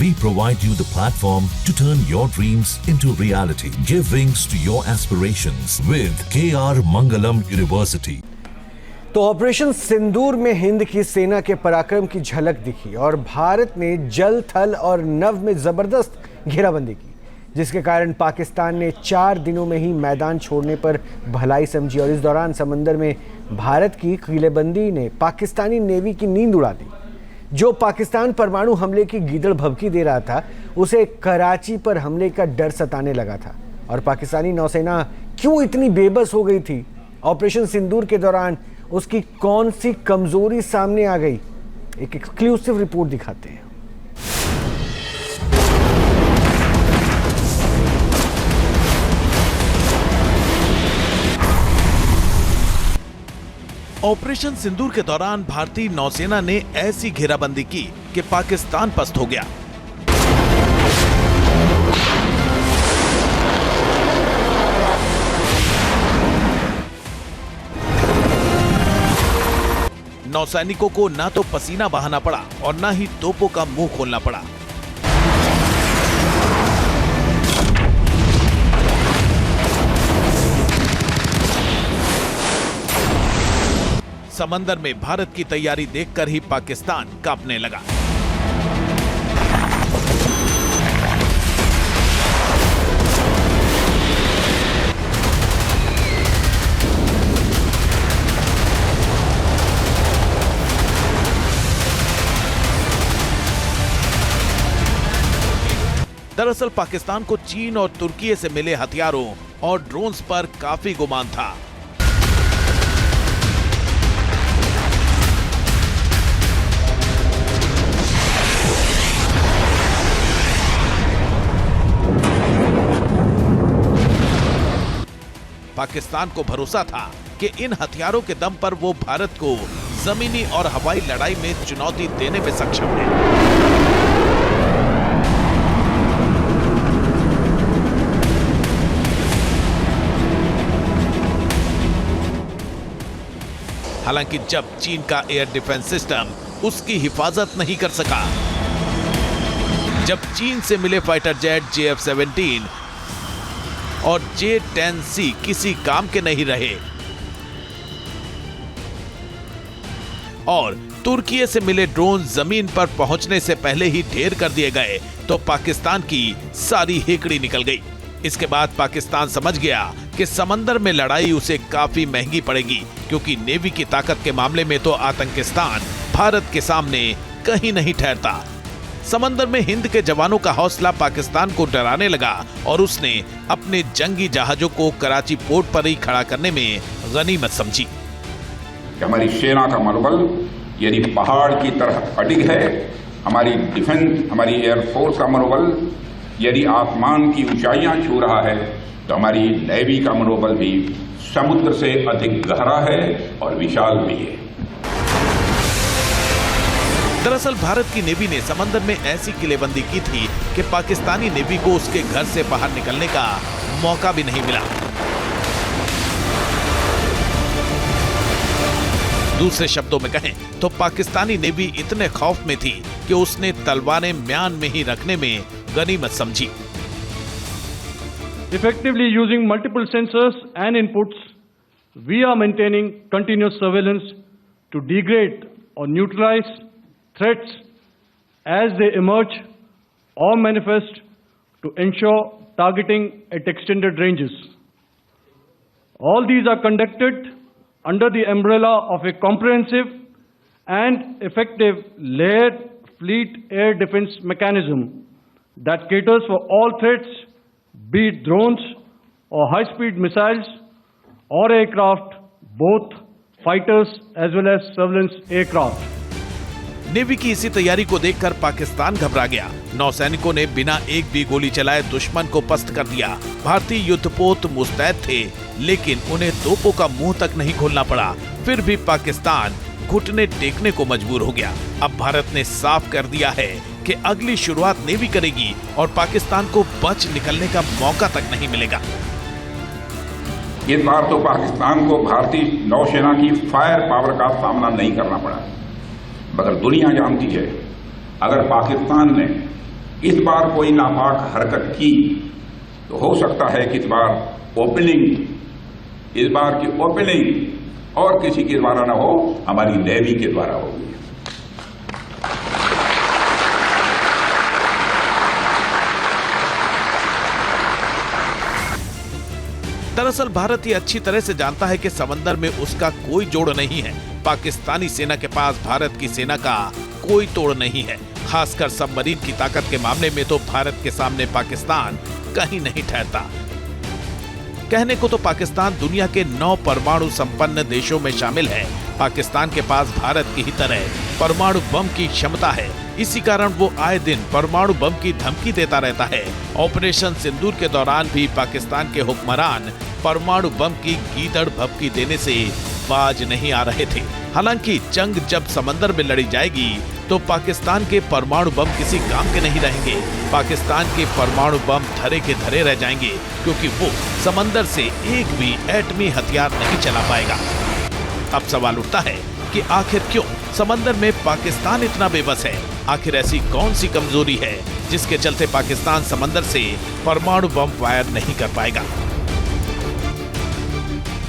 We provide you the platform to turn your dreams into reality. Give wings to your aspirations with KR Mangalam University. तो operation सिंदूर में हिंद की सेना के पराक्रम की झलक दिखी और भारत ने जल, थल और नभ में जबरदस्त घेराबंदी की, जिसके कारण पाकिस्तान ने 4 दिनों में ही मैदान छोड़ने पर भलाई समझी। और इस दौरान समंदर में भारत की किलेबंदी ने पाकिस्तानी नेवी की नींद उड़ा दी। जो पाकिस्तान परमाणु हमले की गीदड़ भभकी दे रहा था, उसे कराची पर हमले का डर सताने लगा था। और पाकिस्तानी नौसेना क्यों इतनी बेबस हो गई थी? ऑपरेशन सिंदूर के दौरान उसकी कौन सी कमजोरी सामने आ गई? एक एक्सक्लूसिव रिपोर्ट दिखाते हैं। ऑपरेशन सिंदूर के दौरान भारतीय नौसेना ने ऐसी घेराबंदी की कि पाकिस्तान पस्त हो गया। नौसैनिकों को ना तो पसीना बहाना पड़ा और ना ही तोपों का मुंह खोलना पड़ा। समंदर में भारत की तैयारी देखकर ही पाकिस्तान कांपने लगा। दरअसल पाकिस्तान को चीन और तुर्की से मिले हथियारों और ड्रोन्स पर काफी गुमान था। पाकिस्तान को भरोसा था कि इन हथियारों के दम पर वो भारत को जमीनी और हवाई लड़ाई में चुनौती देने में सक्षम है। हालांकि जब चीन का एयर डिफेंस सिस्टम उसकी हिफाजत नहीं कर सका, जब चीन से मिले फाइटर जेट JF-17 और J-10C किसी काम के नहीं रहे और तुर्की से मिले ड्रोन जमीन पर पहुंचने से पहले ही ढेर कर दिए गए, तो पाकिस्तान की सारी हेकड़ी निकल गई। इसके बाद पाकिस्तान समझ गया कि समंदर में लड़ाई उसे काफी महंगी पड़ेगी, क्योंकि नेवी की ताकत के मामले में तो आतंकिस्तान भारत के सामने कहीं नहीं ठहरता। समंदर में हिंद के जवानों का हौसला पाकिस्तान को डराने लगा और उसने अपने जंगी जहाजों को कराची पोर्ट पर ही खड़ा करने में गनीमत समझी। हमारी सेना का मनोबल यदि पहाड़ की तरह अडिग है, हमारी डिफेंस, हमारी एयरफोर्स का मनोबल यदि आसमान की ऊंचाइयां छू रहा है, तो हमारी नेवी का मनोबल भी समुद्र से अधिक गहरा है और विशाल भी है। दरअसल भारत की नेवी ने समंदर में ऐसी किलेबंदी की थी कि पाकिस्तानी नेवी को उसके घर से बाहर निकलने का मौका भी नहीं मिला। दूसरे शब्दों में कहें तो पाकिस्तानी नेवी इतने खौफ में थी कि उसने तलवारें म्यान में ही रखने में गनीमत समझी। Effectively using multiple sensors and inputs, we are maintaining continuous surveillance to degrade or neutralize threats as they emerge or manifest, to ensure targeting at extended ranges. All these are conducted under the umbrella of a comprehensive and effective layered fleet air defense mechanism that caters for all threats, be it drones or high-speed missiles or aircraft, both fighters as well as surveillance aircraft. Navy की इसी तैयारी को देखकर पाकिस्तान घबरा गया। नौसैनिकों ने बिना एक भी गोली चलाए दुश्मन को पस्त कर दिया। भारतीय युद्धपोत मुस्तैद थे, लेकिन उन्हें तोपों का मुंह तक नहीं खोलना पड़ा। फिर भी पाकिस्तान घुटने टेकने को मजबूर हो गया। अब भारत ने साफ कर दिया है कि अगली शुरुआत नेवी करेगी और पाकिस्तान को बच निकलने का मौका तक नहीं मिलेगा। इस बार तो पाकिस्तान को भारतीय नौसेना की फायर पावर का सामना नहीं करना पड़ा, मगर दुनिया जानती है अगर पाकिस्तान ने इस बार कोई नापाक हरकत की तो हो सकता है कि इस बार की ओपनिंग और किसी के द्वारा ना हो, हमारी नेवी के द्वारा होगी। दरअसल भारत ये अच्छी तरह से जानता है कि समंदर में उसका कोई जोड़ नहीं है। पाकिस्तानी सेना के पास भारत की सेना का कोई तोड़ नहीं है। खासकर सबमरीन की ताकत के मामले में तो भारत के सामने पाकिस्तान कहीं नहीं ठहरता। कहने को तो पाकिस्तान दुनिया के 9 परमाणु संपन्न देशों में शामिल है। पाकिस्तान के पास भारत की ही तरह परमाणु बम की क्षमता है। इसी कारण वो आए दिन परमाणु बम की धमकी देता रहता है। ऑपरेशन सिंदूर के दौरान भी पाकिस्तान के हुक्मरान परमाणु बम की गीदड़ भभकी देने से बाज नहीं आ रहे थे। हालांकि जंग जब समंदर में लड़ी जाएगी तो पाकिस्तान के परमाणु बम किसी काम के नहीं रहेंगे। पाकिस्तान के परमाणु बम धरे के धरे रह जाएंगे, क्योंकि वो समंदर से एक भी एटमी हथियार नहीं चला पाएगा। अब सवाल उठता है कि आखिर क्यों समंदर में पाकिस्तान इतना बेबस है? आखिर ऐसी कौन सी कमजोरी है जिसके चलते पाकिस्तान समंदर से परमाणु बम फायर नहीं कर पाएगा?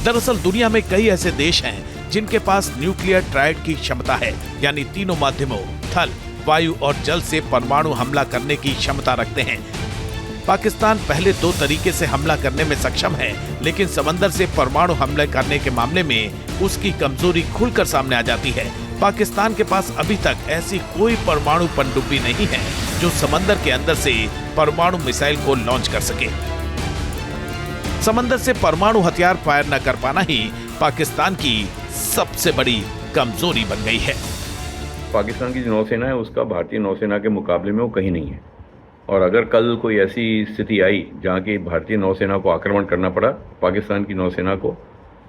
दरअसल दुनिया में कई ऐसे देश हैं जिनके पास न्यूक्लियर ट्रायड की क्षमता है, यानी तीनों माध्यमों थल, वायु और जल से परमाणु हमला करने की क्षमता रखते हैं। पाकिस्तान पहले 2 तरीके से हमला करने में सक्षम है, लेकिन समंदर से परमाणु हमले करने के मामले में उसकी कमजोरी खुलकर सामने आ जाती है। पाकिस्तान के पास अभी तक ऐसी कोई परमाणु पनडुब्बी नहीं है जो समंदर के अंदर से परमाणु मिसाइल को लॉन्च कर सके। समंदर से परमाणु हथियार फायर न कर पाना ही पाकिस्तान की सबसे बड़ी कमजोरी बन गई है। पाकिस्तान की जो नौसेना है उसका भारतीय नौसेना के मुकाबले में वो कहीं नहीं है, और अगर कल कोई ऐसी स्थिति आई जहां की भारतीय नौसेना को आक्रमण करना पड़ा, पाकिस्तान की नौसेना को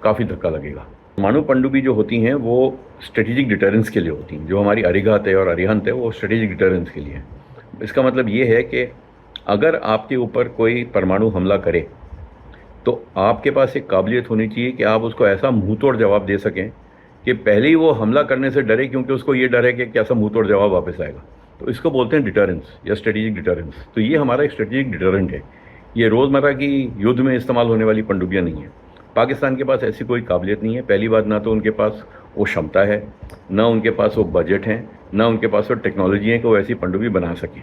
काफ़ी धक्का लगेगा। परमाणु पनडुब्बी जो होती हैं वो स्ट्रेटेजिक डिटरेंस के लिए होती हैं। जो हमारी अरिहंत है और अरिहंत है वो स्ट्रेटेजिक डिटरेंस के लिए है। इसका मतलब ये है कि अगर आपके ऊपर कोई परमाणु हमला करे तो आपके पास एक काबिलियत होनी चाहिए कि आप उसको ऐसा मुंहतोड़ जवाब दे सकें कि पहले ही वो हमला करने से डरे, क्योंकि उसको ये डर है कि कैसा मुंहतोड़ जवाब वापस आएगा। तो इसको बोलते हैं डिटरेंस या स्ट्रेटेजिक डिटरेंस। तो ये हमारा एक स्ट्रेटेजिक डिटरेंट है। ये रोज़मर्रा की युद्ध में इस्तेमाल होने वाली पनडुब्बियाँ नहीं है। पाकिस्तान के पास ऐसी कोई काबिलियत नहीं है। पहली बात, ना तो उनके पास वो क्षमता है, ना उनके पास वो बजट है, ना उनके पास वो टेक्नोलॉजी है कि वो ऐसी पनडुब्बी बना सकें।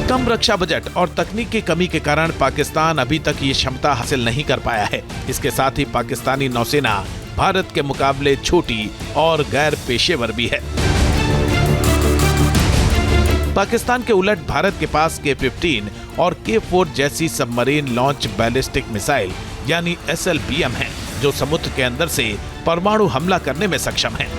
कम रक्षा बजट और तकनीक की कमी के कारण पाकिस्तान अभी तक ये क्षमता हासिल नहीं कर पाया है। इसके साथ ही पाकिस्तानी नौसेना भारत के मुकाबले छोटी और गैर पेशेवर भी है। पाकिस्तान के उलट भारत के पास K-15 और K-4 जैसी सबमरीन लॉन्च बैलिस्टिक मिसाइल यानी SLBM हैं, जो समुद्र के अंदर से परमाणु हमला करने में सक्षम हैं।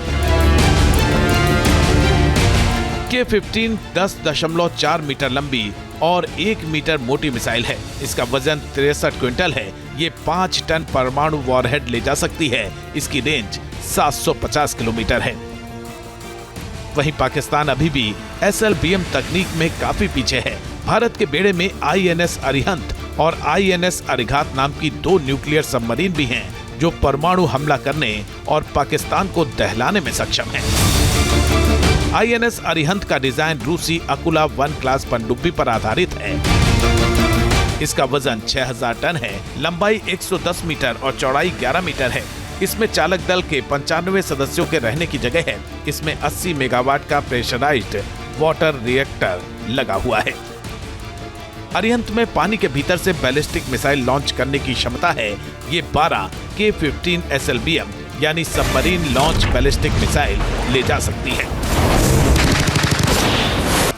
K-15 10.4 मीटर लंबी और 1 मीटर मोटी मिसाइल है। इसका वजन 63 क्विंटल है। ये 5 टन परमाणु वॉरहेड ले जा सकती है। इसकी रेंज 750 किलोमीटर है। वहीं पाकिस्तान अभी भी SLBM तकनीक में काफी पीछे है। भारत के बेड़े में INS अरिहंत और INS अरिघात नाम की 2 न्यूक्लियर सबमरीन भी हैं, जो परमाणु हमला करने और पाकिस्तान को दहलाने में सक्षम हैं। INS अरिहंत का डिजाइन रूसी अकुला 1 क्लास पनडुब्बी पर आधारित है। इसका वजन 6000 टन है, लंबाई 110 मीटर और चौड़ाई 11 मीटर है। इसमें चालक दल के 95 सदस्यों के रहने की जगह है। इसमें 80 मेगावाट का प्रेशराइज्ड वाटर रिएक्टर लगा हुआ है। अरिहंत में पानी के भीतर से बैलिस्टिक मिसाइल लॉन्च करने की क्षमता है। ये 12 K-15 SLBM यानी सबमरीन लॉन्च बैलिस्टिक मिसाइल ले जा सकती है।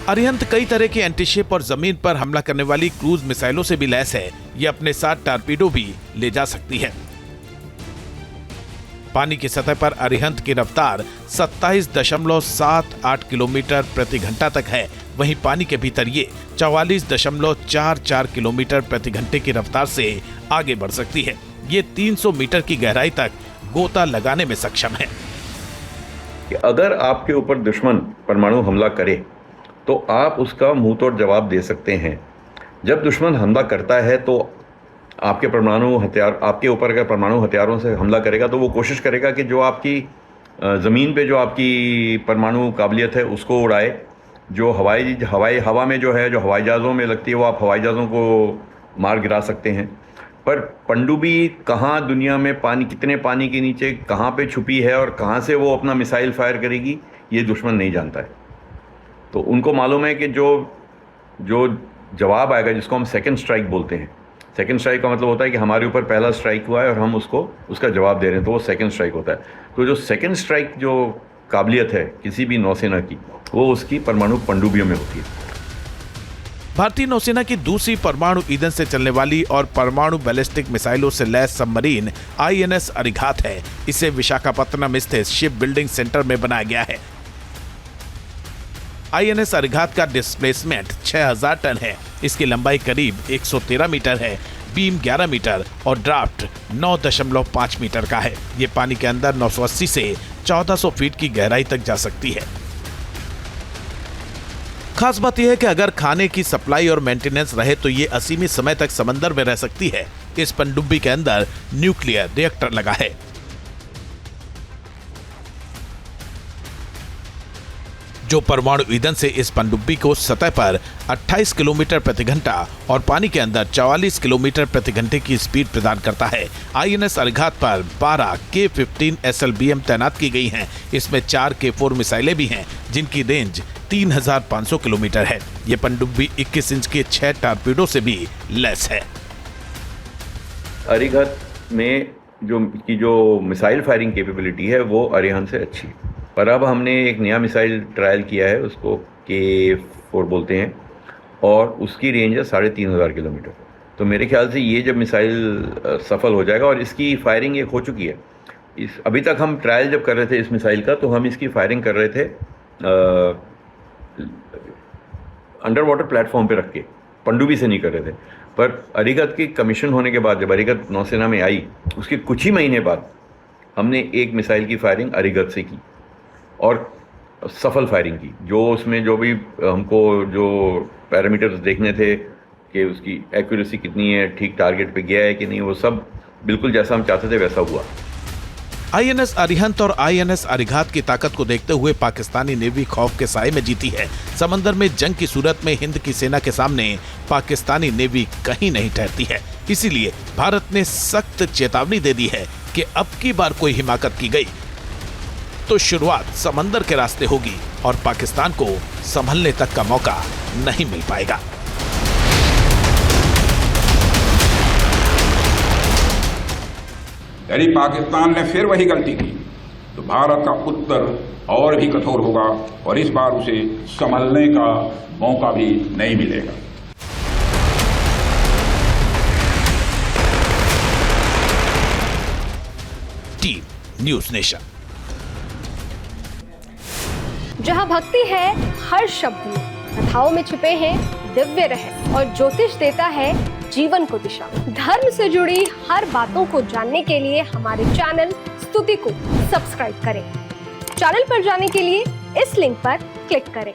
अरिहंत कई तरह की एंटीशिप और जमीन पर हमला करने वाली क्रूज मिसाइलों से भी लैस है। ये अपने साथ टारपीडो भी ले जा सकती है। पानी की सतह पर अरिहंत की रफ्तार 27.78 किलोमीटर प्रति घंटा तक है। वहीं पानी के भीतर ये 44.44 किलोमीटर प्रति घंटे की रफ्तार से आगे बढ़ सकती है। ये 300 मीटर की गहराई तक गोता लगाने में सक्षम है। कि अगर आपके ऊपर दुश्मन परमाणु हमला करे तो आप उसका मुंहतोड़ जवाब दे सकते हैं। जब दुश्मन हमला करता है तो आपके ऊपर अगर परमाणु हथियारों से हमला करेगा तो वो कोशिश करेगा कि जो आपकी ज़मीन पे जो आपकी परमाणु काबिलियत है उसको उड़ाए, जो हवा में जो है, जो हवाई जहाज़ों में लगती है, वो आप हवाई जहाज़ों को मार गिरा सकते हैं। पर पनडुब्बी कहाँ दुनिया में कितने पानी के नीचे कहाँ पे छुपी है और कहाँ से वो अपना मिसाइल फायर करेगी, ये दुश्मन नहीं जानता है। तो उनको मालूम है कि जो जवाब आएगा, जिसको हम सेकंड स्ट्राइक बोलते हैं, सेकंड स्ट्राइक का मतलब होता है कि हमारे ऊपर पहला स्ट्राइक हुआ है और हम उसका जवाब दे रहे हैं, तो वो सेकंड स्ट्राइक होता है। तो जो सेकंड स्ट्राइक जो काबिलियत है किसी भी नौसेना की, वो उसकी परमाणु पनडुब्बियों में होती है। भारतीय नौसेना की दूसरी परमाणु ईंधन से चलने वाली और परमाणु बैलिस्टिक मिसाइलों से लैस सबमरीन INS अरिघात है। इसे विशाखापत्तनम स्थित शिप बिल्डिंग सेंटर में बनाया गया है। INS अरिघात का डिस्प्लेसमेंट 6000 टन है। इसकी लंबाई करीब 113 मीटर है, बीम 11 मीटर और ड्राफ्ट 9.5 मीटर का है। ये पानी के अंदर 980 से 1400 फीट की गहराई तक जा सकती है। खास बात यह है कि अगर खाने की सप्लाई और मेंटेनेंस रहे तो ये असीमित समय तक समंदर में रह सकती है। इस पनडुब्बी के अंदर न्यूक्लियर रिएक्टर लगा है। जो परमाणु ईंधन से इस पनडुब्बी को सतह पर 28 किलोमीटर प्रति घंटा और पानी के अंदर 44 किलोमीटर प्रति घंटे की स्पीड प्रदान करता है। INS अरिघात पर 12 K-15 SLBM तैनात की गई हैं। इसमें 4 K-4 मिसाइलें भी हैं, जिनकी रेंज 3500 किलोमीटर है। ये पनडुब्बी 21 इंच के 6 टॉर्पीडो से भी लैस है। अरिघात में जो मिसाइल फायरिंग कैपेबिलिटी है वो अरिहंत से अच्छी है। पर अब हमने एक नया मिसाइल ट्रायल किया है, उसको K-4 बोलते हैं, और उसकी रेंज है 3500 किलोमीटर। तो मेरे ख्याल से ये जब मिसाइल सफल हो जाएगा, और इसकी फायरिंग एक हो चुकी है। अभी तक हम ट्रायल जब कर रहे थे इस मिसाइल का, तो हम इसकी फायरिंग कर रहे थे अंडर वाटर प्लेटफॉर्म पे रख के, पनडुब्बी से नहीं कर रहे थे। पर अरिघात की कमीशन होने के बाद, जब अरिघात नौसेना में आई, उसके कुछ ही महीने बाद हमने एक मिसाइल की फायरिंग अरिघात से की और सफल फायरिंग की। जो उसमें जो भी हमको जो पैरामीटर्स देखने थे कि उसकी एक्यूरेसी कितनी है, ठीक टारगेट पे गया है कि नहीं, वो सब बिल्कुल जैसा हम चाहते थे वैसा हुआ। INS अरिहंत और INS अरिघात की ताकत को देखते हुए पाकिस्तानी नेवी खौफ के साए में जीती है। समंदर में जंग की सूरत में हिंद की सेना के सामने पाकिस्तानी नेवी कहीं नहीं ठहरती है। इसीलिए भारत ने सख्त चेतावनी दे दी है कि अब की बार कोई हिमाकत की गई तो शुरुआत समंदर के रास्ते होगी और पाकिस्तान को संभलने तक का मौका नहीं मिल पाएगा। यदि पाकिस्तान ने फिर वही गलती की तो भारत का उत्तर और भी कठोर होगा और इस बार उसे संभलने का मौका भी नहीं मिलेगा। Team news nation. जहां भक्ति है हर शब्द में, कथाओं में छुपे हैं दिव्य रहस्य और ज्योतिष देता है जीवन को दिशा। धर्म से जुड़ी हर बातों को जानने के लिए हमारे चैनल स्तुति को सब्सक्राइब करें। चैनल पर जाने के लिए इस लिंक पर क्लिक करें।